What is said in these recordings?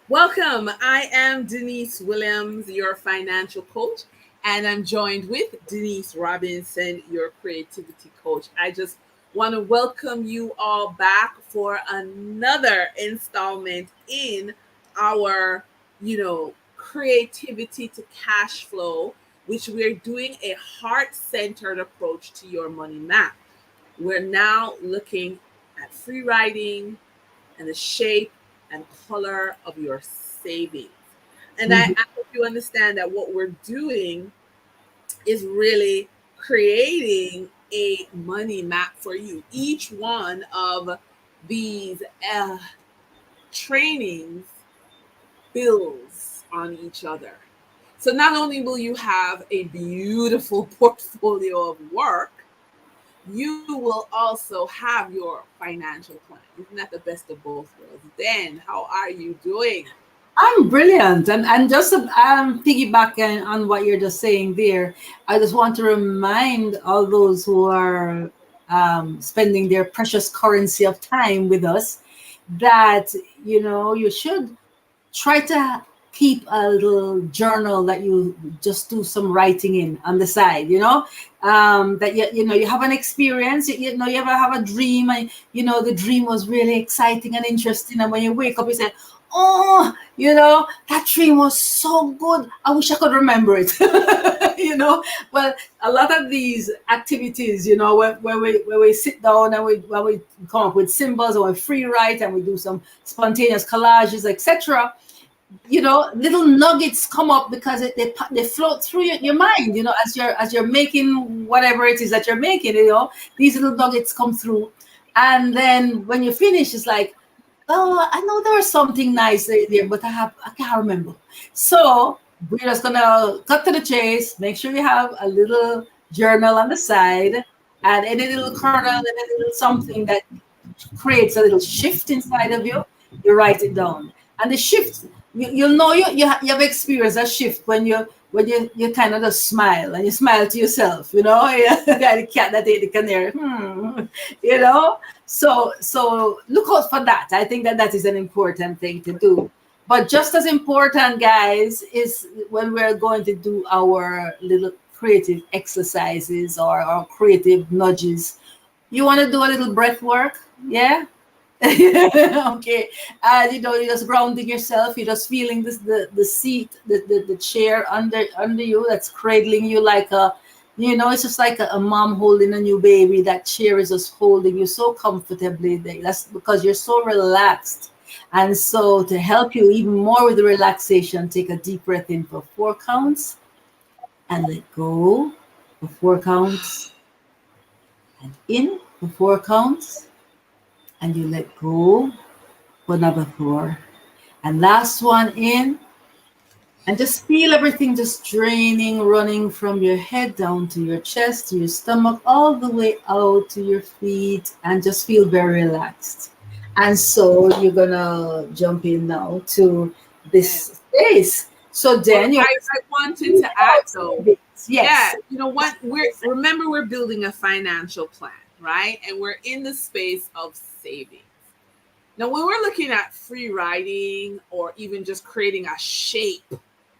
Welcome. I am Denise Williams, your financial coach, and I'm joined with Denise Robinson, your creativity coach. I just want to welcome you all back for another installment in our, creativity to cash flow, which we're doing a heart centered approach to your money map. We're now looking at free writing, and the shape and color of your savings. And I, Mhm. I hope you understand that what we're doing is really creating a money map for you. Each one of these trainings builds on each other. So not only will you have a beautiful portfolio of work, you will also have your financial plan. Isn't that the best of both worlds? Then, how are you doing? I'm brilliant. And just piggybacking on what you're just saying there, I just want to remind all those who are spending their precious currency of time with us that, you should try to keep a little journal that you just do some writing in on the side, that you have an experience, you ever have a dream, and the dream was really exciting and interesting, and when you wake up you say, oh, that dream was so good, I wish I could remember it. Well, a lot of these activities, when we sit down and when we come up with symbols, or we free write and we do some spontaneous collages, etc., little nuggets come up because they float through your mind, as you're making whatever it is that you're making, these little nuggets come through, and then when you finish, it's like, oh, I know there was something nice there, but I can't remember. So we're just gonna cut to the chase. Make sure you have a little journal on the side, and any little kernel, any little something that creates a little shift inside of you. You write it down, and the shift, you'll know you have experienced a shift when you kind of just smile, and you smile to yourself. Yeah, the cat that ate the canary. You know. So look out for that. I think that is an important thing to do. But just as important, guys, is when we're going to do our little creative exercises or our creative nudges. You want to do a little breath work? Yeah. Okay. And you're just grounding yourself. You're just feeling the seat, the chair under you that's cradling you like it's just like a mom holding a new baby. That chair is just holding you so comfortably. That's because you're so relaxed. And so to help you even more with the relaxation, take a deep breath in for 4 counts and let go for 4 counts, and in for 4 counts, and you let go for another 4. And last one in, and just feel everything just draining, running from your head down to your chest, to your stomach, all the way out to your feet, and just feel very relaxed. And so you're gonna jump in now to Yes. this space. So Well, then you're I wanted thinking to add about though, savings. yeah, Yes. you know what? We're building a financial plan, right? And we're in the space of savings. Now, when we're looking at free writing or even just creating a shape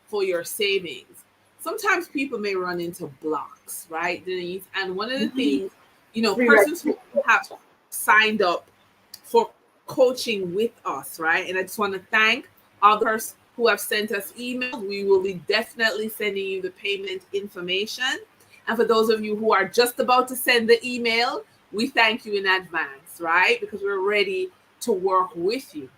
for your savings, sometimes people may run into blocks, right, Denise? And one of the Mhm. things, Free right. persons who have signed up for coaching with us, right? And I just want to thank others who have sent us emails. We will be definitely sending you the payment information. And for those of you who are just about to send the email, we thank you in advance, right? Because we're ready to work with you.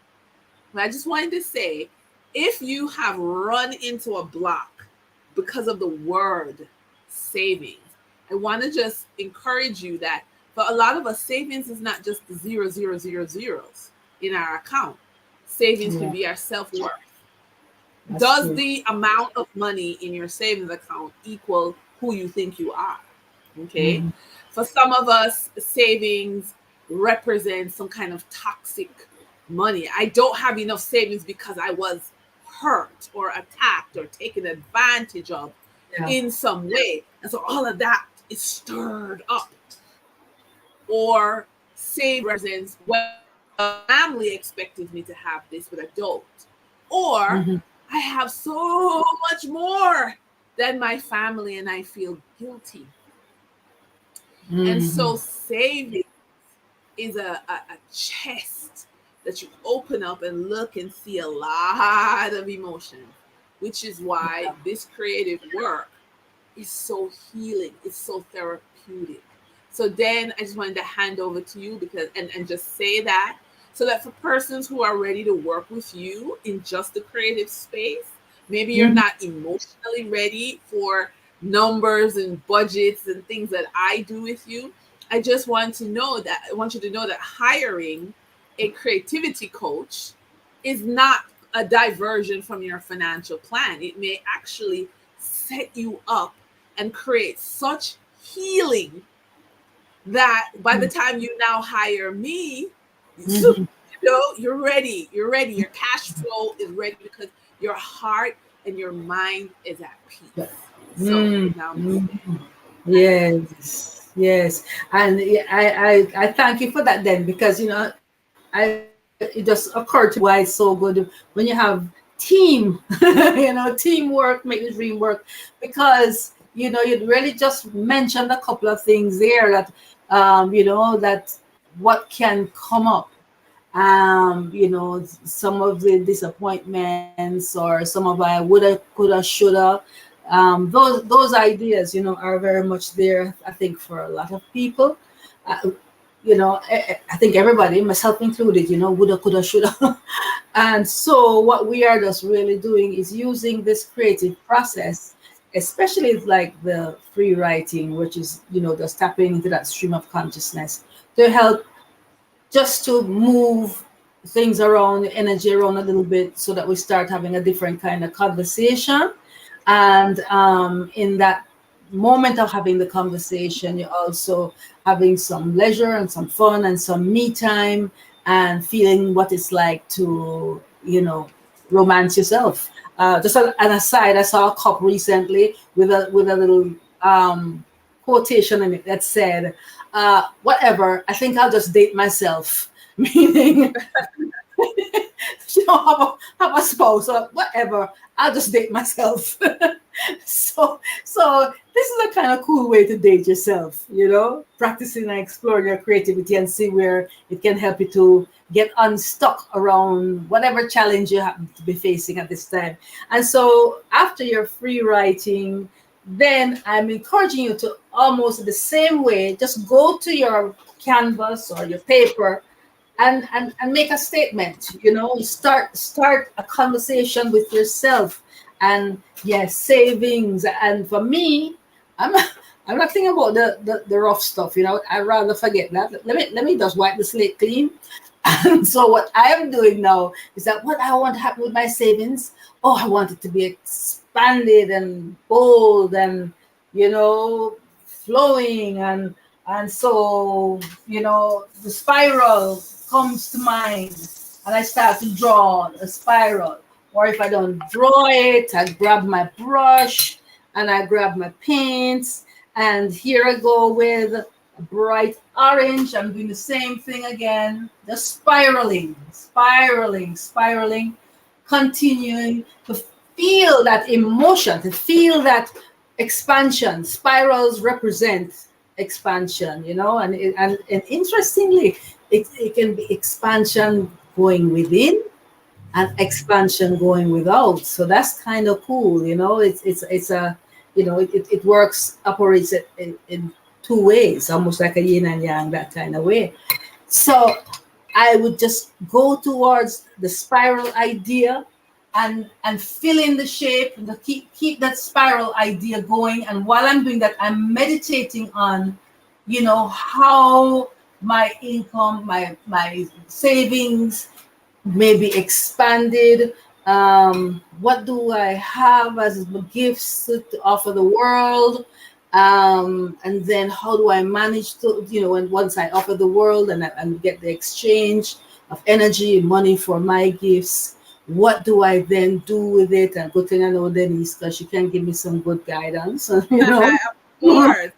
But I just wanted to say, if you have run into a block because of the word savings, I want to just encourage you that for a lot of us, savings is not just the zeros in our account. Savings can Yeah, be our self worth. that's Does true. the amount of money in your savings account equal who you think you are? Okay. Mhm. For some of us, savings represents some kind of toxic money. I don't have enough savings because I was hurt or attacked or taken advantage of Yeah. in some way. And so all of that is stirred up. Or save represents, well, family expected me to have this, but I don't. Or Mm-hmm. I have so much more than my family and I feel guilty. And Mm-hmm. so saving is a chest that you open up and look and see a lot of emotion, which is why this creative work is so healing, it's so therapeutic. So then I just wanted to hand over to you because and just say that so that for persons who are ready to work with you in just the creative space, maybe you're Mm-hmm. not emotionally ready for numbers and budgets and things that I do with you. I want you to know that hiring a creativity coach is not a diversion from your financial plan. It may actually set you up and create such healing that by the time you now hire me, Mm-hmm. you're ready. You're ready. Your cash flow is ready because your heart and your mind is at peace. So now I'm Mm-hmm. handing it over to you. Yes, yes, and yeah, I thank you for that then, because it just occurred to me why it's so good when you have team, teamwork make the dream work, because you really just mentioned a couple of things there that that what can come up, some of the disappointments or some of I woulda, coulda, shoulda. Those ideas, are very much there, I think, for a lot of people. Uh, I think everybody, myself included, woulda, coulda, shoulda. And so what we are just really doing is using this creative process, especially like the free writing, which is, just tapping into that stream of consciousness to help just to move things around, energy around a little bit, so that we start having a different kind of conversation. And in that moment of having the conversation, you're also having some leisure and some fun and some me time, and feeling what it's like to, romance yourself. Just an aside, I saw a cup recently with a little quotation in it that said, whatever, I think I'll just date myself. Meaning, have a spouse or whatever, I'll just date myself. So this is a kind of cool way to date yourself, practicing and exploring your creativity and see where it can help you to get unstuck around whatever challenge you happen to be facing at this time. And so after your free writing, then I'm encouraging you to almost the same way, just go to your canvas or your paper and make a statement, start a conversation with yourself. And yes, savings. And for me, i'm I'm not thinking about the rough stuff, I rather forget that. Let me just wipe the slate clean. And so what I am doing now is that what I want to happen with my savings, oh, I want it to be expanded and bold and, flowing. And so, the spiral comes to mind, and I start to draw a spiral. Or if I don't draw it, I grab my brush and I grab my paints, and here I go with a bright orange. I'm doing the same thing again, just spiraling, spiraling, spiraling, continuing to feel that emotion, to feel that expansion. Spirals represent expansion, and interestingly, it can be expansion going within and expansion going without. So that's kind of cool, it's a, it works, operates in two ways, almost like a yin and yang, that kind of way. So I would just go towards the spiral idea and fill in the shape, and keep that spiral idea going. And while I'm doing that, I'm meditating on, how my income, my savings may be expanded. What do I have as gifts to offer the world? And then how do I manage to, and once I offer the world and get the exchange of energy and money for my gifts, what do I then do with it? And good thing I know Denise, because she can give me some good guidance, Of course.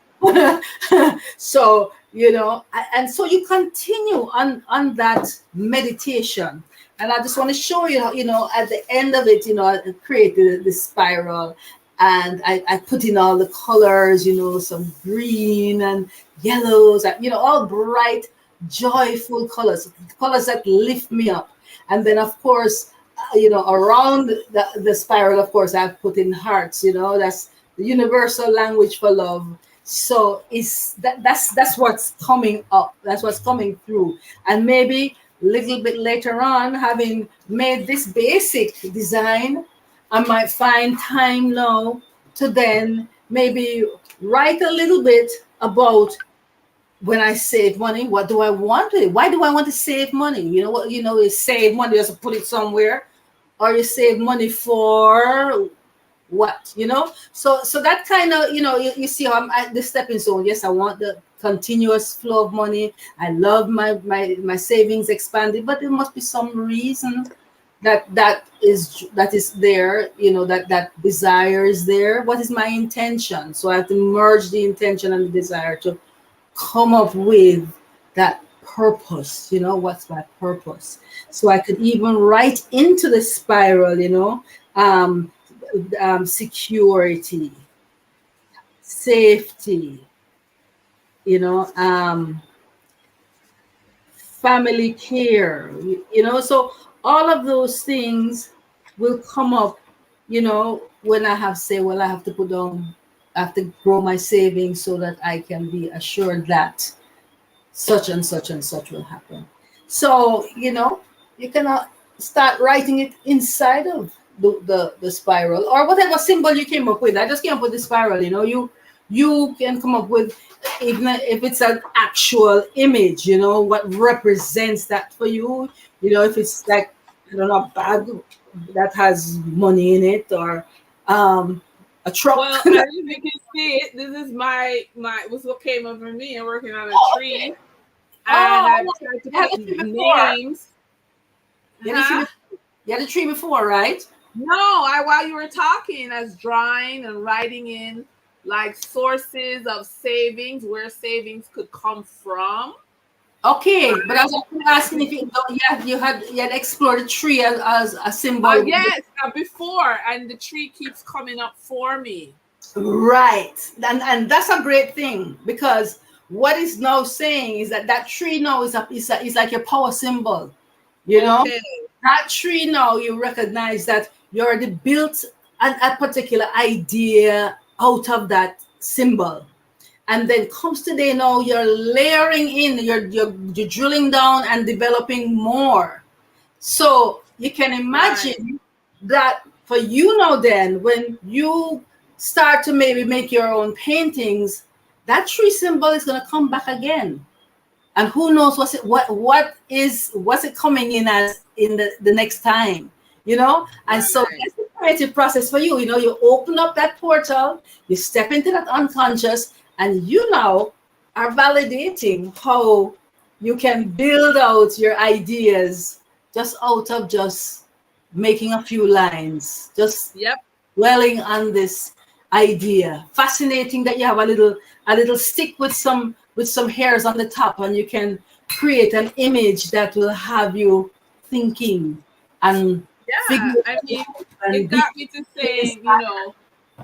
So, and so you continue on that meditation, And I just want to show you, at the end of it, I created the spiral, and I put in all the colors, some green and yellows, all bright, joyful colors that lift me up. And then, of course, around the spiral, of course, I've put in hearts, that's the universal language for love. So that's what's coming up, that's what's coming through. And maybe a little bit later on, having made this basic design, I might find time now to then maybe write a little bit about when I save money, what do I want it? Why do I want to save money? You know what? Is save money just to put it somewhere, or you save money for what? So that kind of, you see how I'm at the stepping stone. Yes, I want the continuous flow of money. I love my savings expanded, but there must be some reason that is there, that desire is there. What is my intention? So I have to merge the intention and the desire to come up with that purpose. What's my purpose? So I could even write into the spiral, um, security, safety, you know, um, family care, so all of those things will come up, when I have say, well, I have to put down, I have to grow my savings so that I can be assured that such and such and such will happen. So, you cannot start writing it inside of the spiral, or whatever symbol you came up with. I just came up with the spiral. You can come up with, even if it's an actual image, what represents that for you. If it's like, I don't know, a bag that has money in it, or a truck. Well, as you can see it, this is my was what came up for me. I'm working on a Oh, tree, okay. and Oh, I've tried to you had put a tree before. names. You had a tree Huh? before. You had a tree before, right? No, I while you were talking, I was drawing and writing in like sources of savings, where savings could come from. Okay, but I was actually asking if you had explored the tree as a symbol. Yes, before, and the tree keeps coming up for me. Right. And that's a great thing, because what is now saying is that tree now is like your power symbol. You know, Okay, that tree now, you recognize that you already built a particular idea out of that symbol. And then comes today, now you're layering in, you're drilling down and developing more. So you can right, imagine that for you now, then when you start to maybe make your own paintings, that tree symbol is going to come back again. And who knows what's it coming in as in the next time. And so right. that's the creative process for you. You open up that portal, you step into that unconscious, and you now are validating how you can build out your ideas just out of just making a few lines, just Yep. dwelling on this idea. Fascinating that you have a little stick with some hairs on the top, and you can create an image that will have you thinking and Yeah, figuring I mean, out it and be got me to saying,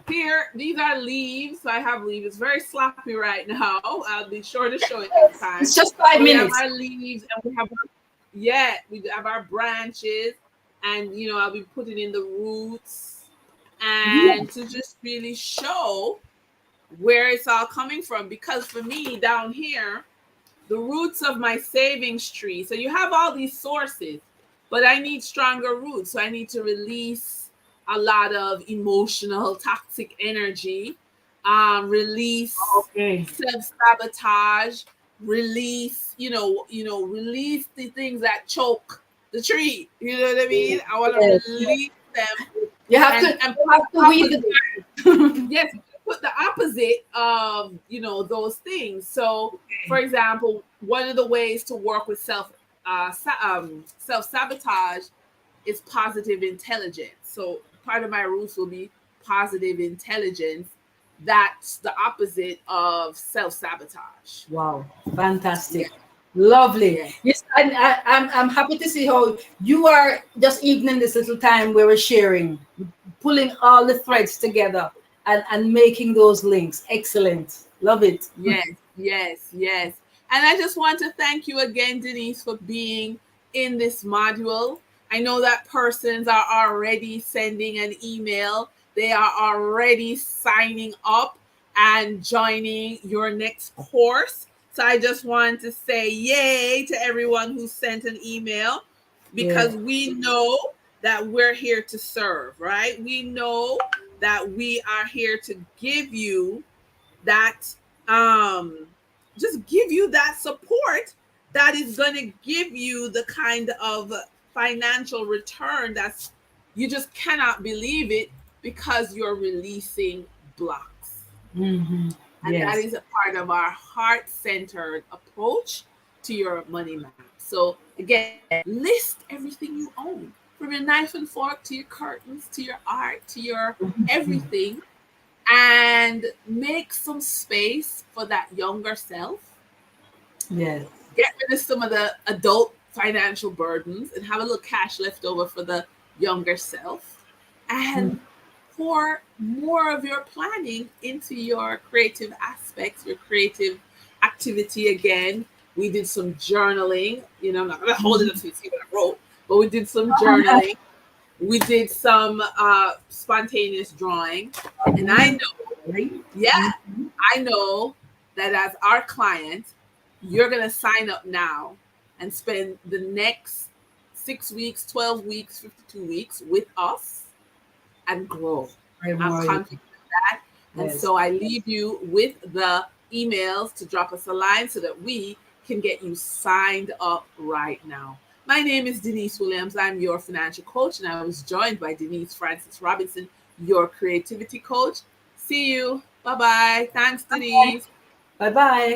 here, these are leaves. So I have leaves. It's very sloppy right now. I'll be sure to show it next time. it's just five But we have minutes. our leaves, and we have our branches, and I'll be putting in the roots, Yeah. and to just really show where it's all coming from. Because for me down here, the roots of my savings tree. So you have all these sources, but I need stronger roots. So I need to release a lot of emotional toxic energy, release Okay. self-sabotage, release the things that choke the tree. You know what I mean? I want to Yes. release them You have to and you put have the to weed opposite. it. Yes, put the opposite of those things. So for example, one of the ways to work with self sabotage is positive intelligence. So part of my roots will be positive intelligence. That's the opposite of self sabotage. Wow, Yeah. fantastic. Lovely. Yes, Yes, and I'm happy to see how you are just even in this little time where we're sharing, pulling all the threads together and making those links. Excellent. Love it. yes, yes, yes. And I just want to thank you again, Denise, for being in this module. I know that persons are already sending an email, they are already signing up and joining your next course. So I just want to say yay to everyone who sent an email, Yeah. because we know that we're here to serve, right? We know that we are here to give you that, um just give you that support that is going to give you the kind of financial return that's, you just cannot believe it, because you're releasing blocks. Hmm. And that Yes. is a part of our heart-centered approach to your money map. So again, list everything you own, from your knife and fork to your curtains to your art to your everything, and make some space for that younger self. Yes. Get rid of some of the adult financial burdens and have a little cash left over for the younger self. Mhm. And pour more of your planning into your creative aspects, your creative activity again. We did some journaling. I'm not going to hold it up so you see what I wrote, but we did some journaling. We did some spontaneous drawing. And I know, Right? yeah, I know that as our client, you're going to sign up now and spend the next 6 weeks, 12 weeks, 52 weeks with us and grow. I'm I'm worried. confident of that. And Yes. so I leave you with the emails to drop us a line so that we can get you signed up right now. My name is Denise Williams. I'm your financial coach, and I was joined by Denise Francis Robinson, your creativity coach. See you. Bye bye. Thanks, Denise. Bye bye.